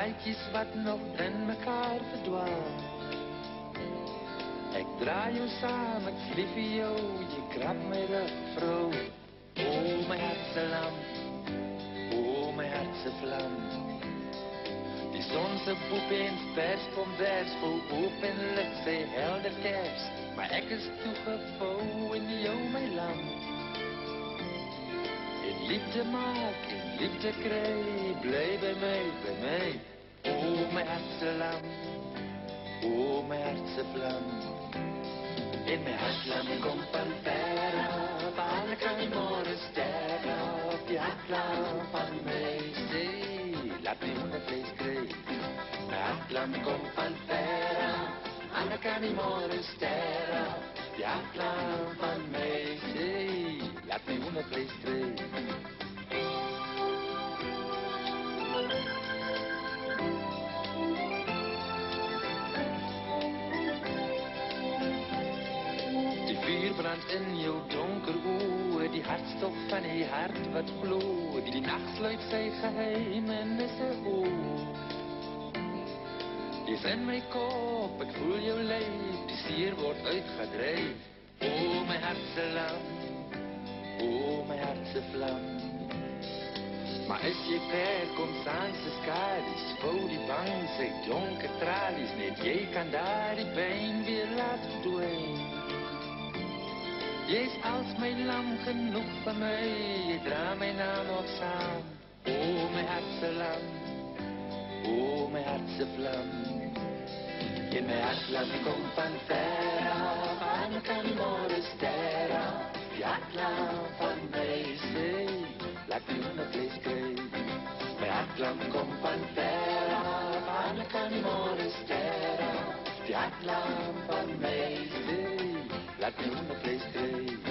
paadjes wat nog in mekaar verdwaalt. Ik draai jou samen, ik lief jou, je krabt mij de vrouw. O, mijn hartselam, o, mijn hartsevlam. Die zonse boep in vers van vers, vol openlijk zij helder kerst. Maar ik is toegevouwen in jou, mijn lam. In liefde maak, in liefde krijg, blij bij mij. O, mijn hartselam, o, mijn hartsevlam. In mijn hartlam komt van verre, van kan ik morgen sterren. Op die hartlam van mij, zee, laat me hondenvlees krijgen. Mijn hartlam komt van verre, van kan ik morgen sterren. Op die hartlam van mij, zee, laat me hondenvlees krijgen. Vuur brandt in jouw donker oor, die hartstocht van je hart wat gloeit. Die nacht sluit zijn geheimenissen oor. Die is in mijn kop, ik voel jouw lijf, die sier wordt uitgedreven. O, mijn hartselam, o, mijn hartsevlam. Maar als je ver komt aan de skadies, voor die bang zich donker tralies, niet jij kan daar die pijn weer laten verdwijnen. Je is als mijn lam genoeg van mij, je draagt mijn naam op saam. O, mijn hartselam, o, mijn hartsevlam. In mijn hartlam komt van verre, van kan morgen sterren. Die hartlam van mij zee, laat me hondenvlees krijgen. Mijn hartlam komt van verre, van kan morgen sterren. Die hartlam van mij zee, laat me hondenvlees krijgen.